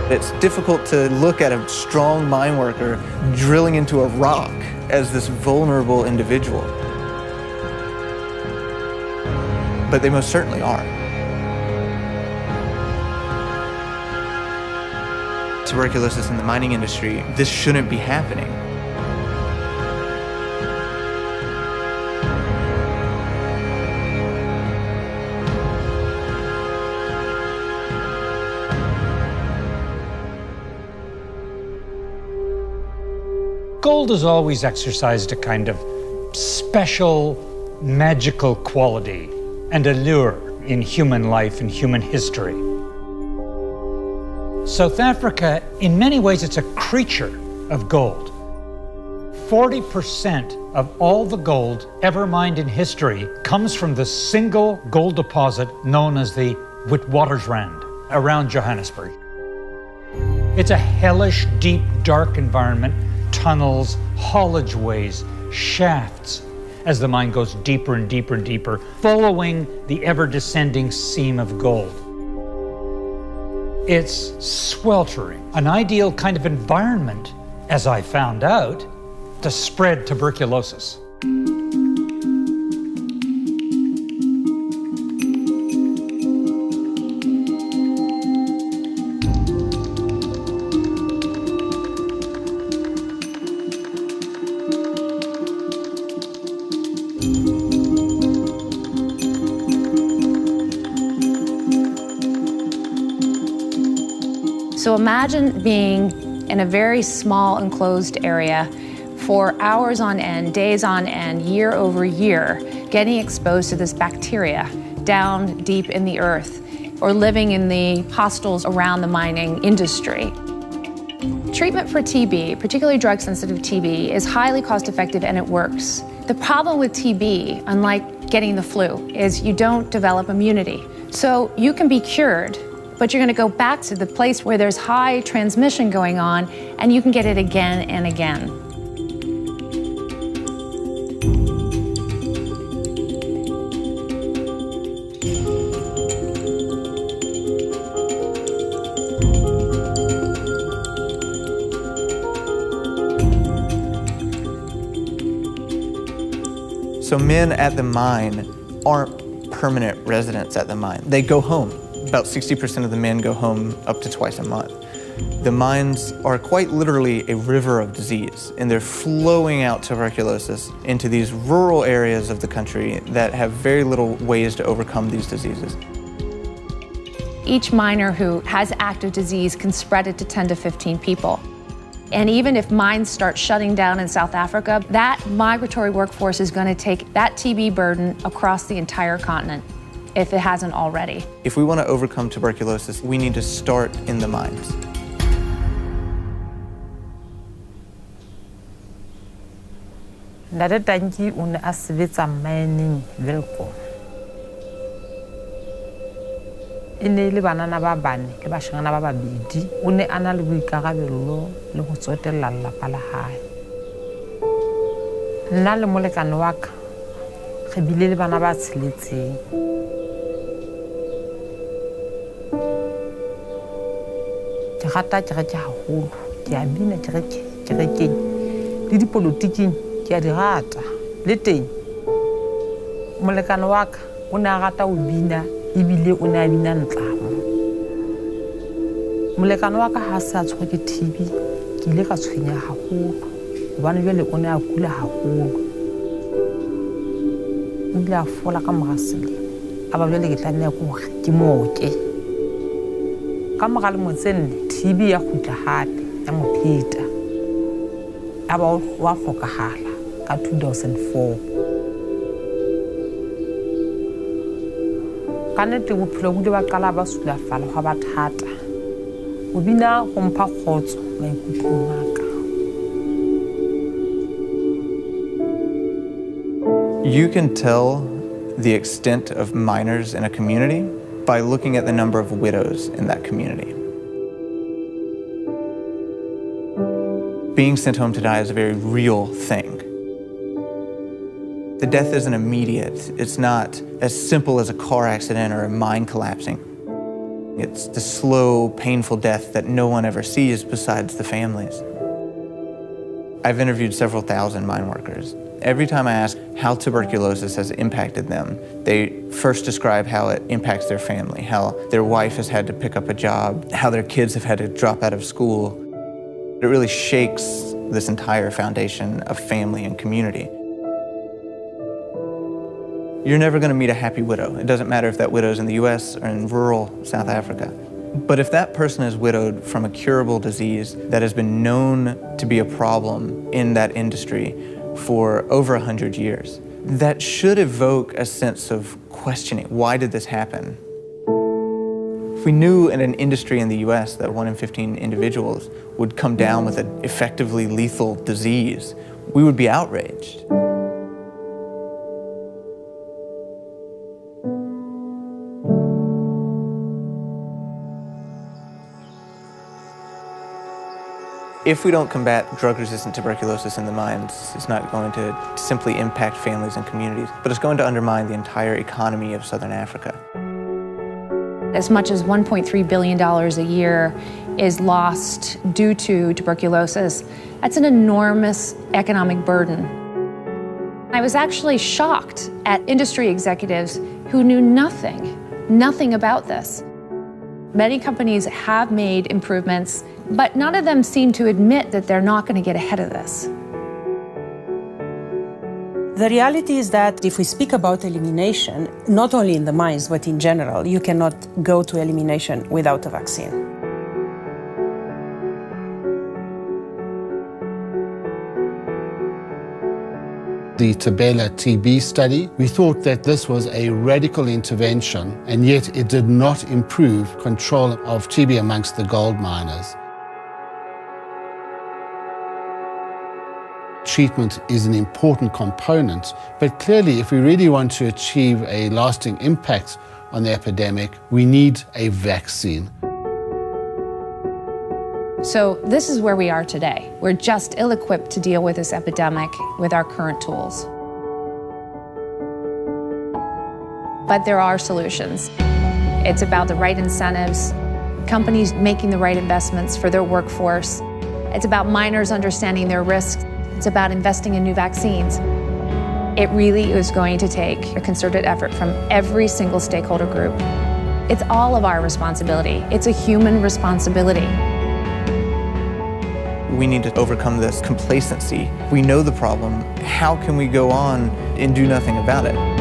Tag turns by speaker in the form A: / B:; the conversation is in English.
A: It's difficult to look at a strong mine worker drilling into a rock as this vulnerable individual. But they most certainly are. Tuberculosis in the mining industry, this shouldn't be happening.
B: Gold has always exercised a kind of special, magical quality and allure in human life and human history. South Africa, in many ways, it's a creature of gold. 40% of all the gold ever mined in history comes from the single gold deposit known as the Witwatersrand around Johannesburg. It's a hellish, deep, dark environment. Tunnels, haulage ways, shafts, as the mine goes deeper and deeper and deeper, following the ever-descending seam of gold. It's sweltering, an ideal kind of environment, as I found out, to spread tuberculosis.
C: So imagine being in a very small enclosed area for hours on end, days on end, year over year, getting exposed to this bacteria down deep in the earth, or living in the hostels around the mining industry. Treatment for TB, particularly drug-sensitive TB, is highly cost-effective and it works. The problem with TB, unlike getting the flu, is you don't develop immunity. So you can be cured, but you're going to go back to the place where there's high transmission going on, and you can get it again and again.
A: So men at the mine aren't permanent residents at the mine. They go home. About 60% of the men go home up to twice a month. The mines are quite literally a river of disease, and they're flowing out tuberculosis into these rural areas of the country that have very little ways to overcome these diseases.
C: Each miner who has active disease can spread it to 10 to 15 people. And even if mines start shutting down in South Africa, that migratory workforce is going to take that TB burden across the entire continent, if it hasn't already.
A: If we want to overcome tuberculosis, we need to start in the mines.
D: Ntate Tanki o ne a sebetsa mining Welkom. E ne le banana ba bane le bashanyana ba babedi. O ne a na le boikarabelo le go tsotella lelapa la hae. Nna le molekane wa ka re bile le bana ba tsheletseng. Ke rata kereke haholo, ke a bina kerekeng le dipolotiking ke a di rata. Le teng molekane wa ka o ne a rata ho bina ebile o ne a bina ntlamo. Molekane wa ka ha se a tshwerwe ke TB ke ile ka tshwenya haholo hobane jwale o ne a kula haholo. O ile a fola ka mora selemo a ba jwale ke tlameha ke hore ke mooke. Ka mora lemo tse nne TB ya kgutla hape ya mo pheta a ba wa hlokahala ka 2004. Ka nnete bophelo bo ile ba qala ba sulafala hwa ba thata. Ho bina ho mpha kgotso maikutlong a ka.
A: You can tell the extent of miners in a community by looking at the number of widows in that community. Being sent home to die is a very real thing. The death isn't immediate. It's not as simple as a car accident or a mine collapsing. It's the slow, painful death that no one ever sees besides the families. I've interviewed several thousand mine workers. Every time I ask how tuberculosis has impacted them, they first describe how it impacts their family, how their wife has had to pick up a job, how their kids have had to drop out of school. It really shakes this entire foundation of family and community. You're never going to meet a happy widow. It doesn't matter if that widow's in the US or in rural South Africa. But if that person is widowed from a curable disease that has been known to be a problem in that industry for over 100 years, that should evoke a sense of questioning. Why did this happen? If we knew in an industry in the US that 1 in 15 individuals would come down with an effectively lethal disease, we would be outraged. If we don't combat drug-resistant tuberculosis in the mines, it's not going to simply impact families and communities, but it's going to undermine the entire economy of Southern Africa.
C: As much as $1.3 billion a year is lost due to tuberculosis. That's an enormous economic burden. I was actually shocked at industry executives who knew nothing about this. Many companies have made improvements, but none of them seem to admit that they're not going to get ahead of this.
E: The reality is that if we speak about elimination, not only in the mines, but in general, you cannot go to elimination without a vaccine.
F: The Tabela TB study, we thought that this was a radical intervention, and yet it did not improve control of TB amongst the gold miners. Treatment is an important component, but clearly if we really want to achieve a lasting impact on the epidemic, we need a vaccine.
C: So this is where we are today. We're just ill-equipped to deal with this epidemic with our current tools. But there are solutions. It's about the right incentives, companies making the right investments for their workforce. It's about miners understanding their risks. It's about investing in new vaccines. It really is going to take a concerted effort from every single stakeholder group. It's all of our responsibility. It's a human responsibility.
A: We need to overcome this complacency. We know the problem. How can we go on and do nothing about it?